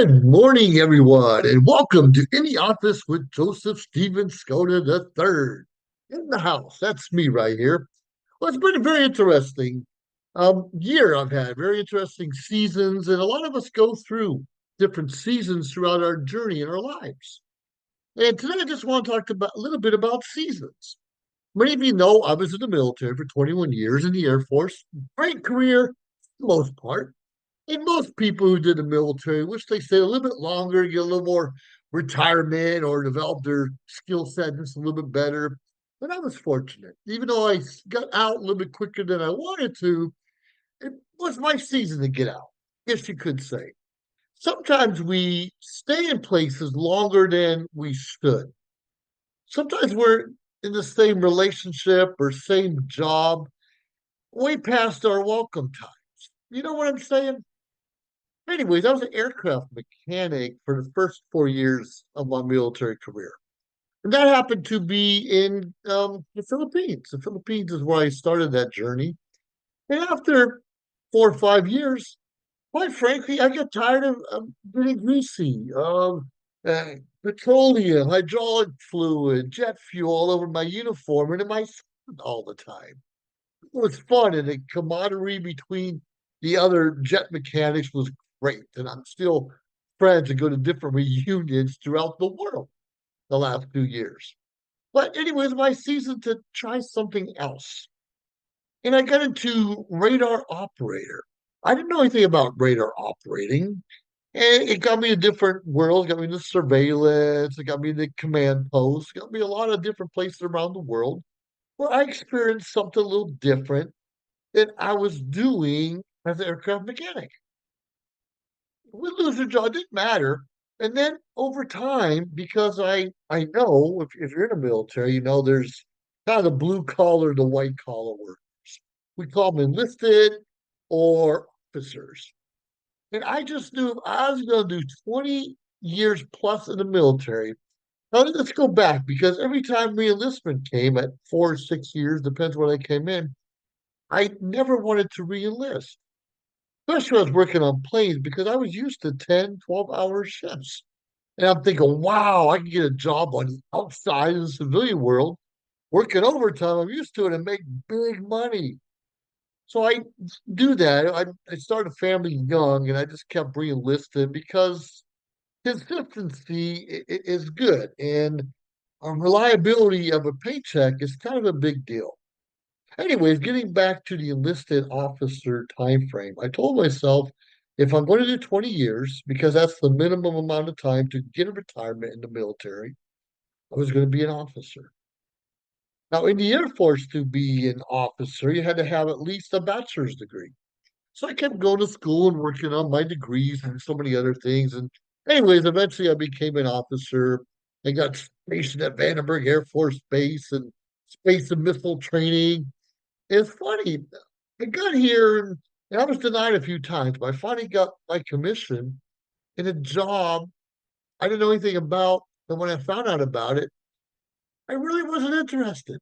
Good morning, everyone, and welcome to In the Office with Joseph Skoda the third in the house. That's me right here. Well, it's been a very interesting year I've had, very interesting seasons, and a lot of us go through different seasons throughout our journey in our lives. And today I just want to talk about a little bit about seasons. Many of you know I was in the military for 21 years in the Air Force. Great career, for the most part. And most people who did the military wish they stayed a little bit longer, get a little more retirement or develop their skill set just a little bit better. But I was fortunate. Even though got out a little bit quicker than I wanted to, it was my season to get out, guess you could say. Sometimes we stay in places longer than we should. Sometimes we're in the same relationship or same job way past our welcome time. You know what I'm saying? Anyways, I was an aircraft mechanic for the first 4 years of my military career. And that happened to be in the Philippines. The Philippines is where I started that journey. And after 4 or 5 years, quite frankly, I got tired of getting greasy, uh, petroleum, hydraulic fluid, jet fuel all over my uniform and in my suit all the time. It was fun, and the camaraderie between the other jet mechanics was great. And I'm still friends and go to different reunions throughout the world the last 2 years. But anyways, my season to try something else. And I got into radar operator. I didn't know anything about radar operating. And it got me to different worlds, got me into surveillance, it got me into command posts, got me a lot of different places around the world where I experienced something a little different than I was doing as an aircraft mechanic. Win, lose, or draw, it didn't matter. And then over time, because I know if you're in the military, you know there's kind of the blue collar, the white collar workers. We call them enlisted or officers. And I just knew if I was going to do 20 years plus in the military. Now let's go back because every time reenlistment came at 4 or 6 years, depends when I came in, I never wanted to reenlist, especially when I was working on planes because I was used to 10, 12-hour shifts. And I'm thinking, wow, I can get a job on the outside in the civilian world, working overtime. I'm used to it and make big money. So I do that. I started a family young and I just kept re-enlisting because consistency is good. And reliability of a paycheck is kind of a big deal. Anyways, getting back to the enlisted officer time frame, I told myself if I'm going to do 20 years, because that's the minimum amount of time to get a retirement in the military, I was going to be an officer. Now, in the Air Force, to be an officer, you had to have at least a bachelor's degree. So I kept going to school and working on my degrees and so many other things. And anyways, eventually I became an officer and got stationed at Vandenberg Air Force Base and space and missile training. It's funny. I got here and I was denied a few times, but I finally got my commission in a job I didn't know anything about. And when I found out about it, I really wasn't interested.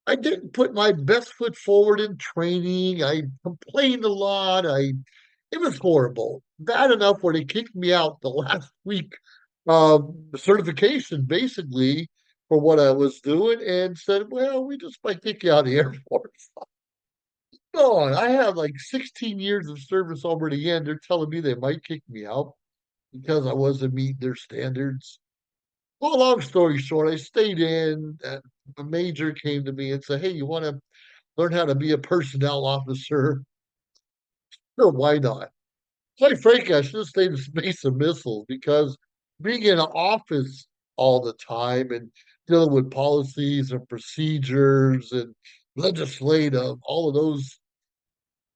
I didn't put my best foot forward in training. I complained a lot. It was horrible. Bad enough where they kicked me out the last week of certification, basically, for what I was doing, and said, well, we just might kick you out of the Air Force. On. I have like 16 years of service already in. They're telling me they might kick me out because I wasn't meeting their standards. Well, long story short, I stayed in. A major came to me and said, hey, you want to learn how to be a personnel officer? Sure, why not? Quite frankly, I should have stayed in space and missiles because being in an office all the time and dealing with policies and procedures and legislative, all of those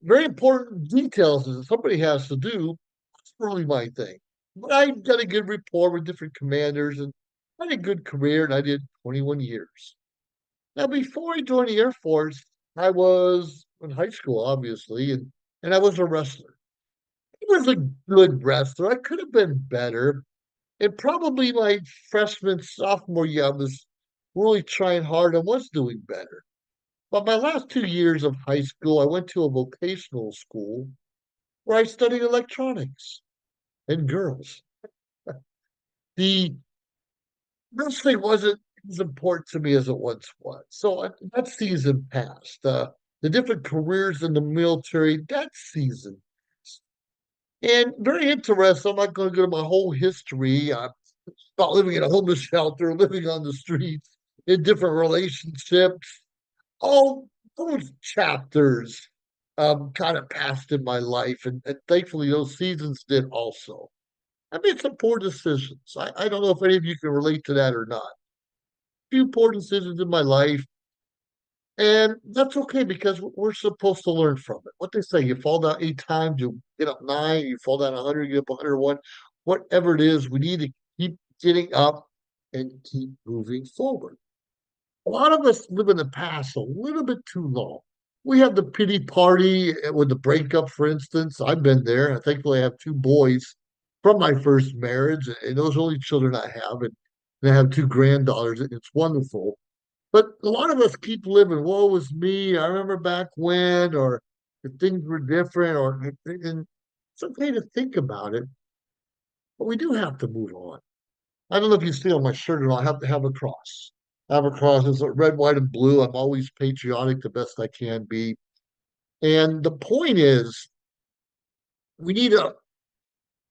very important details that somebody has to do. That's really my thing. But I got a good rapport with different commanders and had a good career, and I did 21 years. Now, before I joined the Air Force, I was in high school, obviously, and I was a wrestler. I was a good wrestler. I could have been better. And probably my freshman, sophomore year, I was really trying hard and was doing better. But my last 2 years of high school, I went to a vocational school where I studied electronics. and girls. The wrestling wasn't as important to me as it once was. So that season passed. The different careers in the military, that season. And very interesting. I'm not going to go to my whole history about living in a homeless shelter, living on the streets, in different relationships. All those chapters kind of passed in my life, and thankfully those seasons did also. I made some poor decisions. I don't know if any of you can relate to that or not. Few poor decisions in my life, and that's okay because we're supposed to learn from it. What they say, you fall down 8 times, you get up nine, you fall down 100, you get up 101. Whatever it is, we need to keep getting up and keep moving forward. A lot of us live in the past a little bit too long. We have the pity party with the breakup, for instance. I've been there. And thankfully, I have two boys from my first marriage, and those are the only children I have. And I have two granddaughters. And it's wonderful. But a lot of us keep living, woe was me. I remember back when, or if things were different, and it's okay to think about it, but we do have to move on. I don't know if you see on my shirt or not, I have to have a cross. I have a cross. It's red, white, and blue. I'm always patriotic the best I can be. And the point is, we need to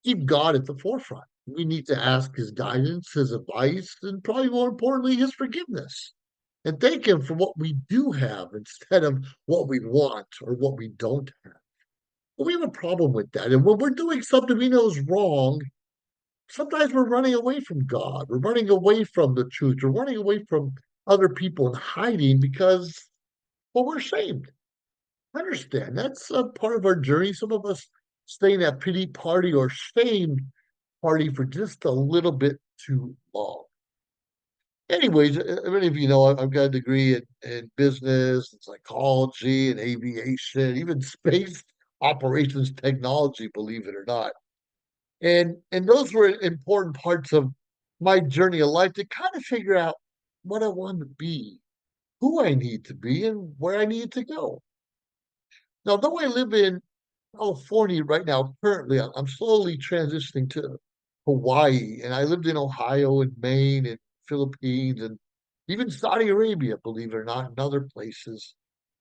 keep God at the forefront. We need to ask his guidance, his advice, and probably more importantly, his forgiveness. And thank him for what we do have instead of what we want or what we don't have. But we have a problem with that. And when we're doing something we know is wrong, sometimes we're running away from God. We're running away from the truth. We're running away from other people and hiding because, well, we're ashamed. I understand. That's a part of our journey. Some of us stay in that pity party or shame party for just a little bit too long. Anyways, many of you know I've got a degree in business, and psychology, and aviation, even space operations technology, believe it or not. And those were important parts of my journey of life to kind of figure out what I wanted to be, who I need to be, and where I need to go. Now, though I live in California right now, currently, I'm slowly transitioning to Hawaii, and I lived in Ohio and Maine and Philippines and even Saudi Arabia, believe it or not, and other places.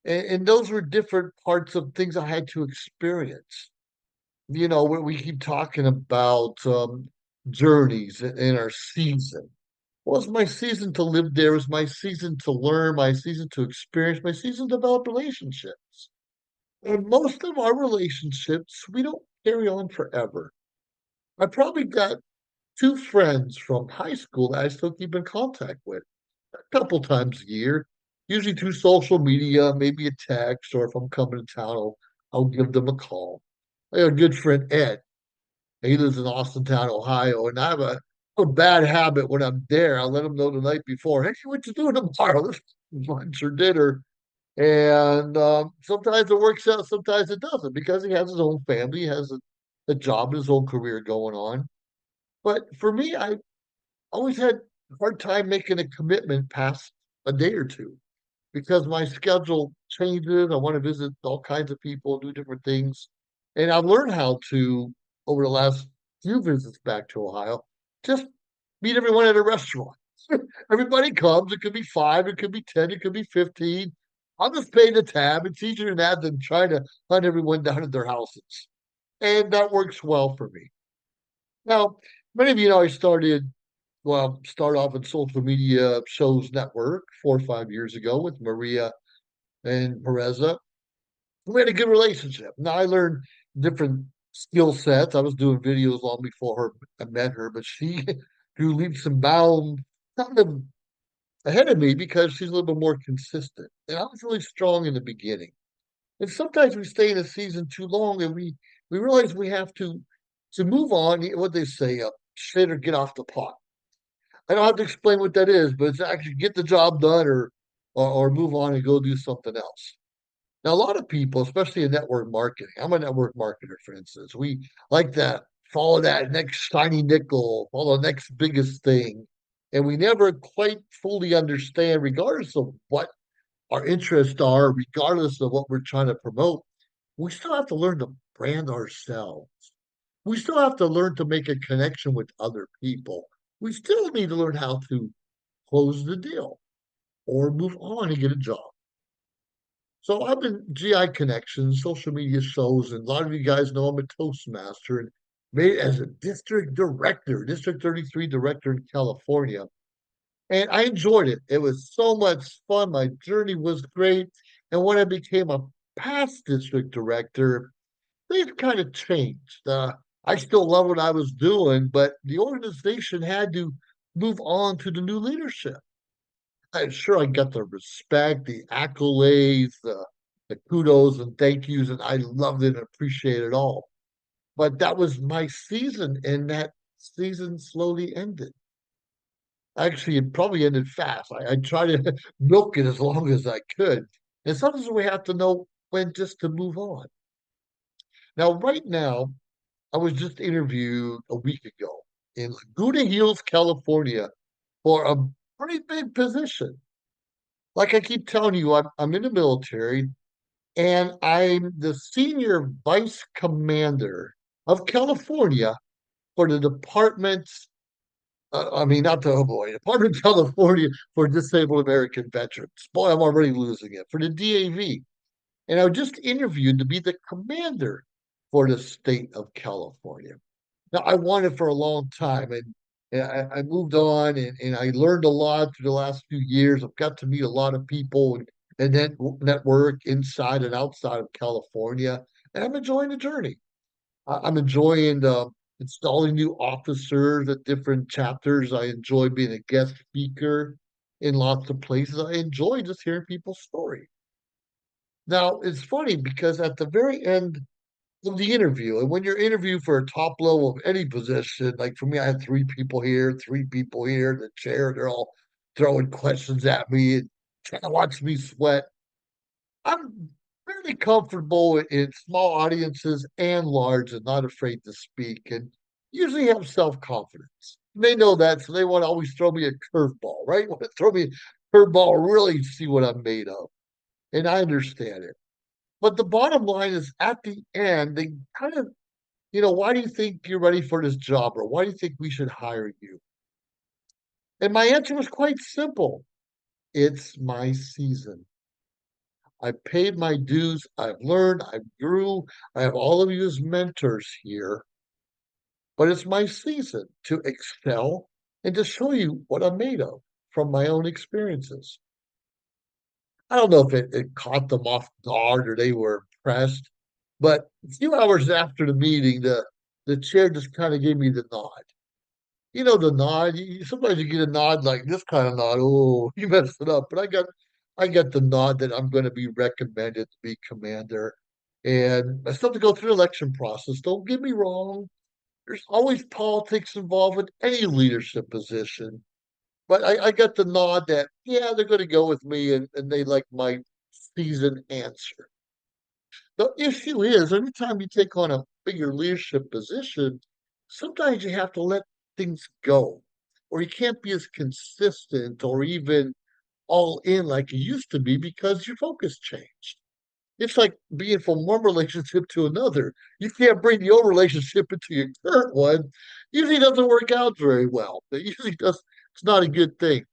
And those were different parts of things I had to experience. You know, where we keep talking about journeys in our season. Well, it's my season to live there. It's my season to learn, my season to experience, my season to develop relationships. And most of our relationships, we don't carry on forever. I probably got two friends from high school that I still keep in contact with a couple times a year, usually through social media, maybe a text, or if I'm coming to town, I'll give them a call. I got a good friend, Ed. He lives in Austintown, Ohio, and I have a bad habit when I'm there. I'll let him know the night before, hey, what you doing tomorrow? Let's lunch or dinner. And sometimes it works out, sometimes it doesn't, because he has his own family, he has a job, his own career going on. But for me, I always had a hard time making a commitment past a day or two because my schedule changes. I want to visit all kinds of people, do different things. And I've learned how to, over the last few visits back to Ohio, just meet everyone at a restaurant. Everybody comes. It could be five, it could be 10, it could be 15. I'll just pay the tab. It's easier than that than trying to hunt everyone down at their houses. And that works well for me. Now, many of you know I start off in social media shows network 4 or 5 years ago with Maria and Pereza. We had a good relationship. Now I learned different skill sets. I was doing videos long before I met her, but she grew leaps and bounds kind of ahead of me because she's a little bit more consistent. And I was really strong in the beginning. And sometimes we stay in a season too long and we realize we have to move on, what they say, shit or get off the pot. I don't have to explain what that is, but it's actually get the job done or move on and go do something else. Now, a lot of people, especially in network marketing, I'm a network marketer, for instance, we like that follow that next shiny nickel, follow the next biggest thing. And we never quite fully understand, regardless of what our interests are, regardless of what we're trying to promote, we still have to learn to brand ourselves. We still have to learn to make a connection with other people. We still need to learn how to close the deal or move on and get a job. So I'm in GI Connections, social media shows, and a lot of you guys know I'm a Toastmaster and made it as a district director, District 33 director in California. And I enjoyed it. It was so much fun. My journey was great. And when I became a past district director, things kind of changed. I still love what I was doing, but the organization had to move on to the new leadership. I'm sure I got the respect, the accolades, the kudos and thank yous, and I loved it and appreciated it all. But that was my season, and that season slowly ended. Actually, it probably ended fast. I tried to milk it as long as I could. And sometimes we have to know when just to move on. Now, right now, I was just interviewed a week ago in Laguna Hills, California, for a pretty big position. Like I keep telling you, I'm in the military and I'm the senior vice commander of California for the Department, I mean, not the, oh boy, Department of California for Disabled American Veterans. Boy, I'm already losing it. For the DAV. And I was just interviewed to be the commander for the state of California. Now, I wanted for a long time, and I moved on, and I learned a lot through the last few years. I've got to meet a lot of people and then network inside and outside of California, and I'm enjoying the journey. I'm enjoying installing new officers at different chapters. I enjoy being a guest speaker in lots of places. I enjoy just hearing people's stories. Now, it's funny because at the very end of the interview, and when you're interviewed for a top level of any position, like for me, I had three people here, the chair, they're all throwing questions at me and trying to watch me sweat. I'm fairly comfortable in small audiences and large and not afraid to speak and usually have self-confidence. They know that, so they want to always throw me a curveball, right? Want to throw me a curveball, really see what I'm made of. And I understand it. But the bottom line is at the end, they kind of, why do you think you're ready for this job? Or why do you think we should hire you? And my answer was quite simple. It's my season. I paid my dues. I've learned. I grew. I have all of you as mentors here. But it's my season to excel and to show you what I'm made of from my own experiences. I don't know if it caught them off guard or they were impressed, but a few hours after the meeting, the chair just kind of gave me the nod. You know the nod. Sometimes you get a nod like this kind of nod. Oh, you messed it up. But I got the nod that I'm going to be recommended to be commander, and I still have to go through the election process. Don't get me wrong. There's always politics involved with any leadership position, but I got the nod that yeah, they're going to go with me, and they like my seasoned answer. The issue is, anytime you take on a bigger leadership position, sometimes you have to let things go, or you can't be as consistent or even all in like you used to be because your focus changed. It's like being from one relationship to another. You can't bring the old relationship into your current one. Usually doesn't work out very well. It usually does. It's not a good thing.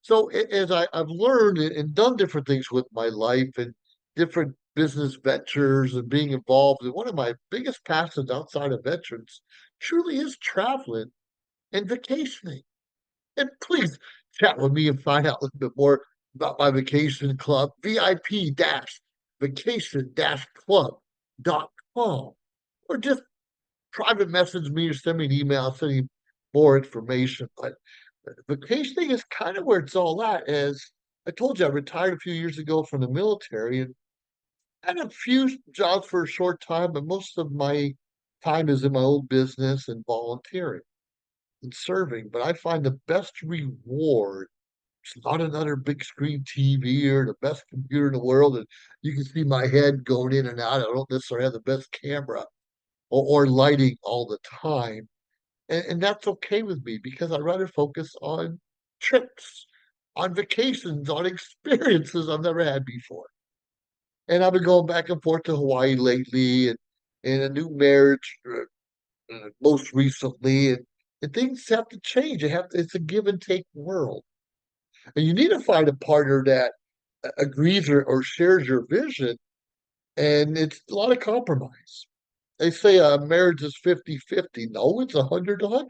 So as I've learned and done different things with my life and different business ventures and being involved in one of my biggest passions outside of veterans truly is traveling and vacationing. And please chat with me and find out a little bit more about my vacation club, VIP-vacation-club.com. Or just private message me or send me an email, I'll send you more information. But vacationing is kind of where it's all at. As I told you, I retired a few years ago from the military and had a few jobs for a short time, but most of my time is in my own business and volunteering and serving. But I find the best reward. It's not another big screen TV or the best computer in the world, and you can see my head going in and out. I don't necessarily have the best camera or lighting all the time, and that's okay with me because I'd rather focus on trips, on vacations, on experiences I've never had before. And I've been going back and forth to Hawaii lately, and a new marriage. most recently, and things have to change. It's a give and take world. And you need to find a partner that agrees or shares your vision. And it's a lot of compromise. They say marriage is 50-50. No, it's 100-100.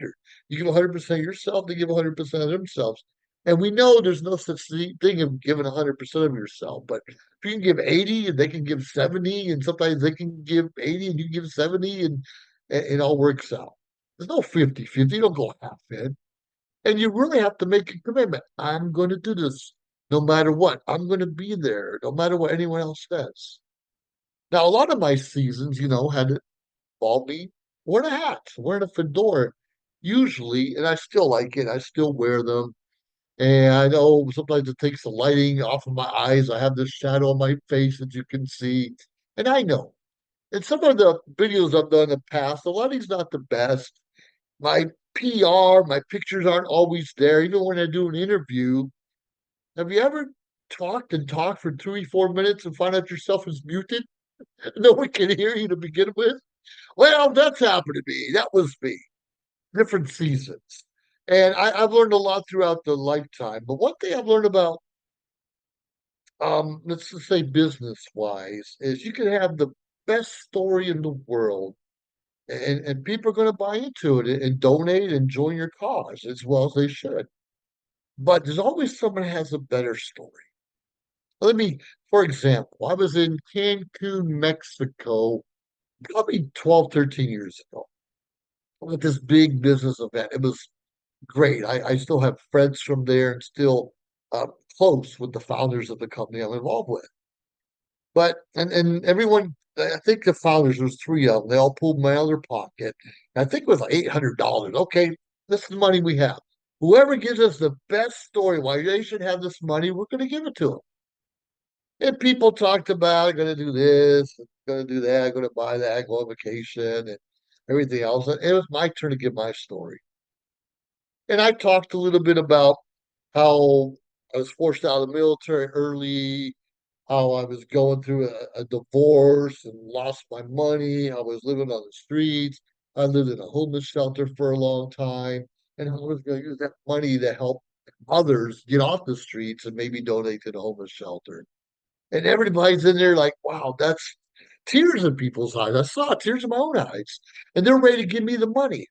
You give 100% of yourself, they give 100% of themselves. And we know there's no such thing of giving 100% of yourself. But if you can give 80 and they can give 70, and sometimes they can give 80 and you give 70, and it all works out. There's no 50-50. You don't go half in. And you really have to make a commitment. I'm going to do this no matter what. I'm going to be there no matter what anyone else says. Now, a lot of my seasons, had it involved me wearing a hat, wearing a fedora, usually, and I still like it. I still wear them. And I know sometimes it takes the lighting off of my eyes. I have this shadow on my face that you can see. And I know. And some of the videos I've done in the past, the lighting's not the best. My PR, my pictures aren't always there. Even when I do an interview, have you ever talked and talked for 3, 4 minutes and find out yourself is muted? No one can hear you to begin with. Well, that's happened to me. That was me. Different seasons. And I've learned a lot throughout the lifetime. But one thing I've learned about, let's just say business wise, is you can have the best story in the world, and people are going to buy into it and donate and join your cause as well as they should. But there's always someone who has a better story. For example, I was in Cancun, Mexico, probably 12, 13 years ago at this big business event. It was great. I still have friends from there and still uh, close with the founders of the company I'm involved with. But and everyone, I think the founders, there's three of them. They all pulled money out of their pocket. I think it was like $800. Okay, this is the money we have. Whoever gives us the best story why they should have this money, we're going to give it to them. And people talked about going to do this, going to do that, going to buy that, go on vacation, and everything else. And it was my turn to give my story. And I talked a little bit about how I was forced out of the military early, how I was going through a divorce and lost my money. I was living on the streets. I lived in a homeless shelter for a long time, and how I was going to use that money to help others get off the streets and maybe donate to the homeless shelter. And everybody's in there like, wow, that's tears in people's eyes. I saw tears in my own eyes, and they're ready to give me the money.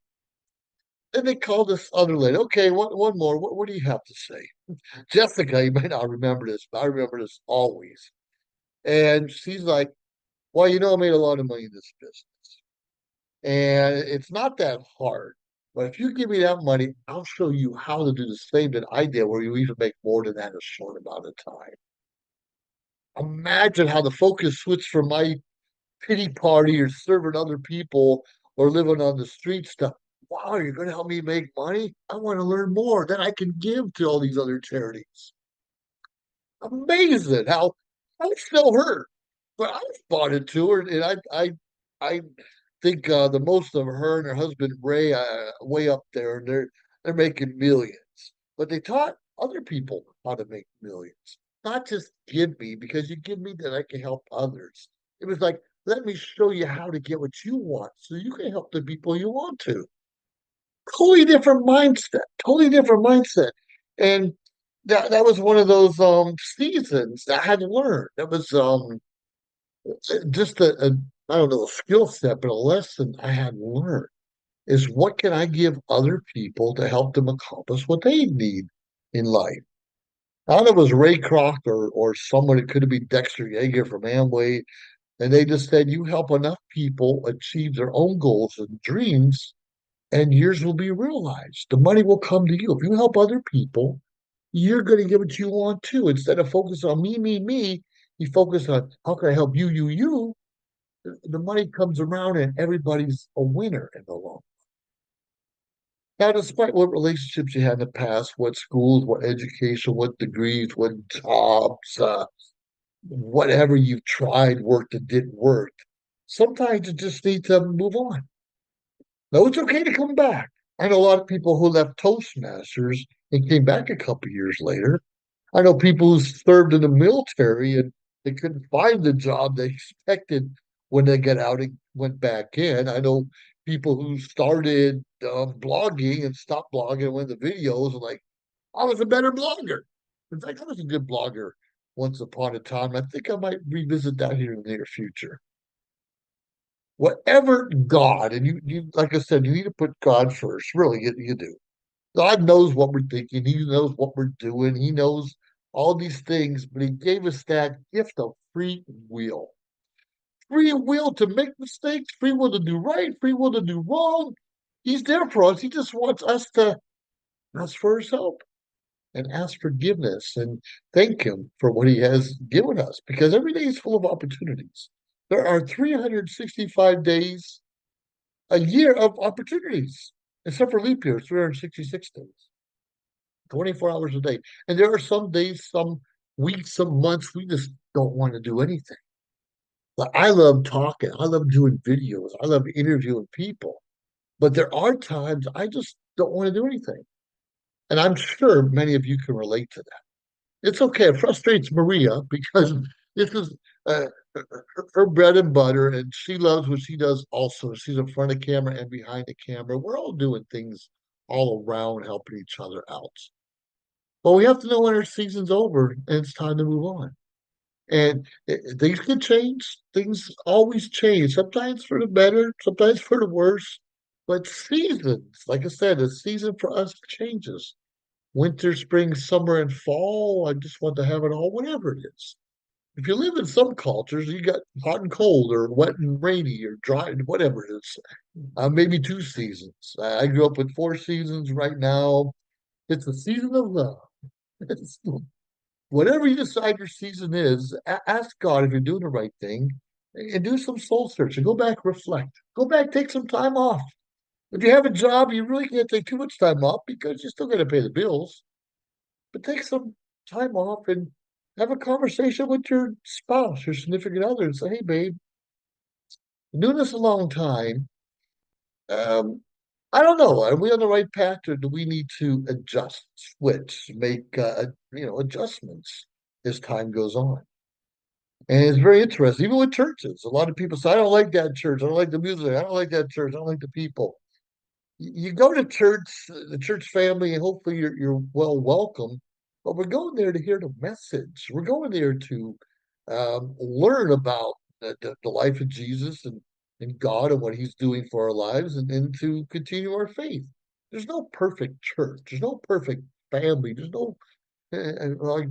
Then they called this other lady. Okay, one more. What do you have to say? Jessica, you may not remember this, but I remember this always. And she's like, well, I made a lot of money in this business. And it's not that hard. But if you give me that money, I'll show you how to do the same that I did, where you even make more than that in a short amount of time. Imagine how the focus switched from my pity party or serving other people or living on the streets to, wow, you're going to help me make money? I want to learn more. Then I can give to all these other charities. Amazing how I still hurt, but I responded to her, and I think the most of her and her husband Ray way up there, and they're making millions. But they taught other people how to make millions, not just give me because you give me that I can help others. It was like, let me show you how to get what you want, so you can help the people you want to. Totally different mindset. Totally different mindset. And that was one of those seasons that I had to learn. That was just a I don't know, a skill set, but a lesson I had learned is what can I give other people to help them accomplish what they need in life. I thought it was Ray Kroc or someone, it could have been Dexter Yeager from Amway, and they just said you help enough people achieve their own goals and dreams, and yours will be realized. The money will come to you. If you help other people, you're going to get what you want too. Instead of focus on me, you focus on how can I help you. The money comes around and everybody's a winner in the long. Now, despite what relationships you had in the past, what schools, what education, what degrees, what jobs, whatever you've tried worked and didn't work, sometimes you just need to move on. No, it's okay to come back. I know a lot of people who left Toastmasters and came back a couple years later. I know people who served in the military and they couldn't find the job they expected when they got out and went back in. I know people who started blogging and stopped blogging and went to videos and like, I was a better blogger. In fact, I was a good blogger once upon a time. I think I might revisit that here in the near future. Whatever God, and you like I said, you need to put God first. Really, you do. God knows what we're thinking. He knows what we're doing. He knows all these things, but He gave us that gift of free will. Free will to make mistakes, free will to do right, free will to do wrong. He's there for us. He just wants us to ask for His help and ask forgiveness and thank Him for what He has given us because every day is full of opportunities. There are 365 days a year of opportunities, except for leap year, 366 days, 24 hours a day. And there are some days, some weeks, some months, we just don't want to do anything. Like, I love talking, I love doing videos, I love interviewing people, but there are times I just don't want to do anything. And I'm sure many of you can relate to that. It's okay. It frustrates Maria because this is her bread and butter, and she loves what she does also. She's in front of camera and behind the camera. We're all doing things all around, helping each other out. But we have to know when our season's over and it's time to move on. And things can change. Things always change. Sometimes for the better, sometimes for the worse. But seasons, like I said, the season for us changes. Winter, spring, summer, and fall. I just want to have it all, whatever it is. If you live in some cultures, you got hot and cold, or wet and rainy, or dry, whatever it is. Maybe two seasons. I grew up with four seasons. Right now, it's the season of love. It's, whatever you decide your season is, ask God if you're doing the right thing, and do some soul searching. Go back, reflect. Go back, take some time off. If you have a job, you really can't take too much time off because you're still going to pay the bills. But take some time off and have a conversation with your spouse, your significant other, and say, "Hey, babe, I'm doing this a long time. Um, I don't know. Are we on the right path, or do we need to adjust, switch, make adjustments as time goes on?" And it's very interesting, even with churches. A lot of people say, "I don't like that church. I don't like the music. I don't like that church. I don't like the people." You go to church, the church family, and hopefully you're well welcome. But we're going there to hear the message. We're going there to learn about the life of Jesus and God and what He's doing for our lives, and to continue our faith. There's no perfect church. There's no perfect family. There's no. Well,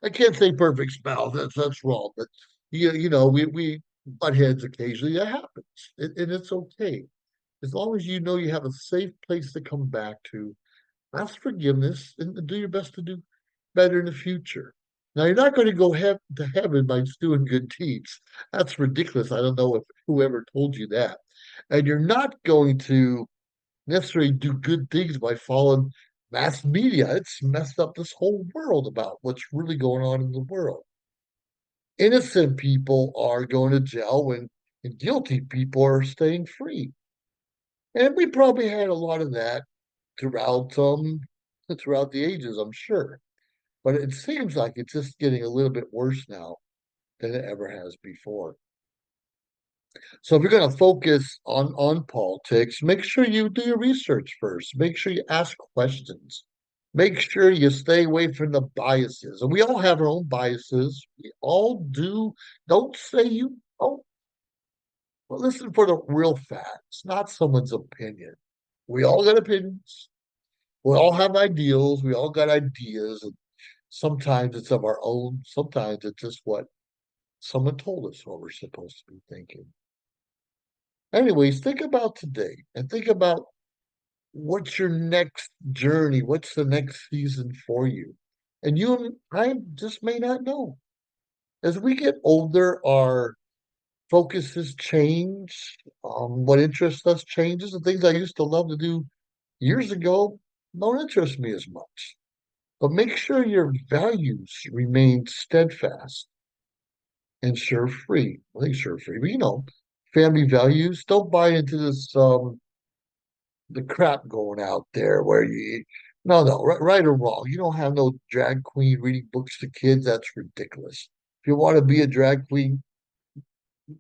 I can't say perfect spouse. That's wrong. But we butt heads occasionally. That happens, and it's okay as long as you know you have a safe place to come back to, ask forgiveness and do your best to do better in the future. Now, you're not going to go to heaven by just doing good deeds. That's ridiculous. I don't know if whoever told you that. And you're not going to necessarily do good things by following mass media. It's messed up this whole world about what's really going on in the world. Innocent people are going to jail and guilty people are staying free. And we probably had a lot of that throughout throughout the ages, I'm sure. But it seems like it's just getting a little bit worse now than it ever has before. So if you're going to focus on politics, make sure you do your research first. Make sure you ask questions. Make sure you stay away from the biases. And we all have our own biases. We all do. Don't say you don't. But listen for the real facts, not someone's opinion. We all got opinions. We all have ideals. We all got ideas. And sometimes it's of our own. Sometimes it's just what someone told us what we're supposed to be thinking. Anyways, think about today and think about what's your next journey? What's the next season for you? And you and I just may not know. As we get older, our focuses change. What interests us changes. The things I used to love to do years ago don't interest me as much. But make sure your values remain steadfast and sure free. I think sure free, but family values. Don't buy into this the crap going out there where you no, right or wrong. You don't have no drag queen reading books to kids. That's ridiculous. If you want to be a drag queen,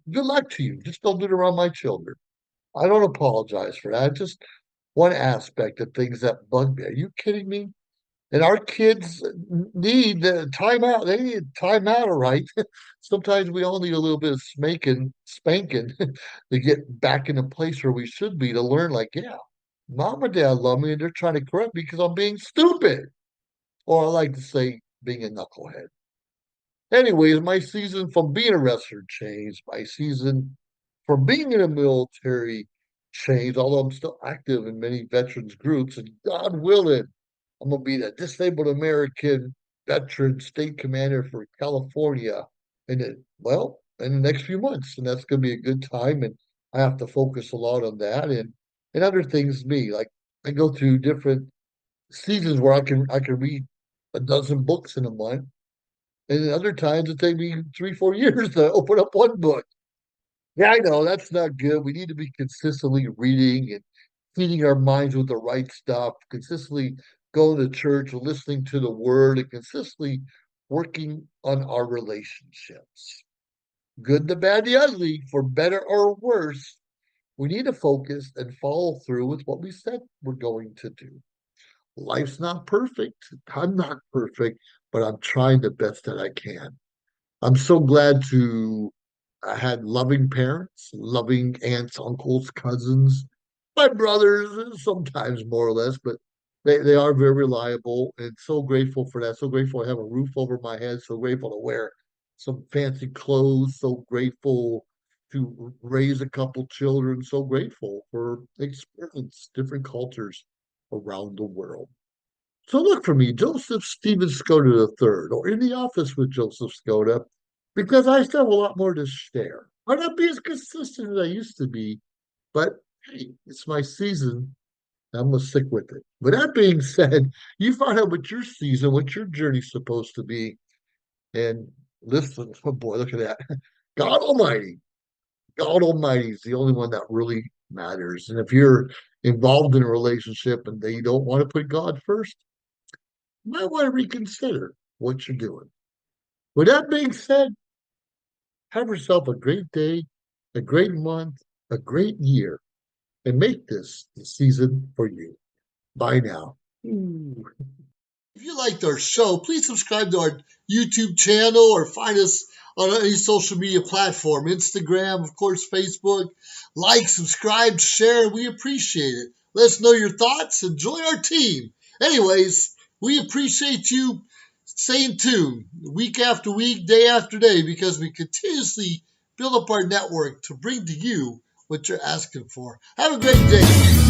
good luck to you. Just don't do it around my children. I don't apologize for that. Just one aspect of things that bug me. Are you kidding me? And our kids need the timeout. They need timeout, all right? Sometimes we all need a little bit of spanking to get back in the place where we should be to learn, like, yeah, mom and dad love me and they're trying to correct me because I'm being stupid. Or I like to say, being a knucklehead. Anyways, my season from being a wrestler changed. My season from being in the military changed, although I'm still active in many veterans groups. And God willing, I'm going to be the disabled American veteran state commander for California in the next few months. And that's going to be a good time. And I have to focus a lot on that and other things me. Like I go through different seasons where I can read a dozen books in a month and then other times it take me 3, 4 years to open up one book. Yeah, I know that's not good. We need to be consistently reading and feeding our minds with the right stuff, consistently going to church, listening to the word, and consistently working on our relationships. Good, the bad, the ugly, for better or worse, we need to focus and follow through with what we said we're going to do. Life's not perfect. I'm not perfect, but I'm trying the best that I can. I'm so glad to I had loving parents, loving aunts, uncles, cousins, my brothers, sometimes more or less, but they are very reliable and so grateful for that. So grateful to have a roof over my head, so grateful to wear some fancy clothes, so grateful to raise a couple children, so grateful for experience different cultures around the world. So look for me, Joseph Stephen Skoda III, or in the office with Joseph Skoda, because I still have a lot more to share. Might not be as consistent as I used to be, but hey, it's my season. I'm gonna stick with it. With that being said, you find out what your season, what your journey's supposed to be, and listen. Oh boy, look at that. God Almighty, God Almighty is the only one that really matters. And if you're involved in a relationship and they don't want to put God first, you might want to reconsider what you're doing. With that being said, have yourself a great day, a great month, a great year, and make this the season for you. Bye now. Ooh. If you liked our show, please subscribe to our YouTube channel or find us on any social media platform Instagram, of course, Facebook. Like, subscribe, share. We appreciate it. Let us know your thoughts and join our team. Anyways, we appreciate you staying tuned week after week, day after day, because we continuously build up our network to bring to you what you're asking for. Have a great day.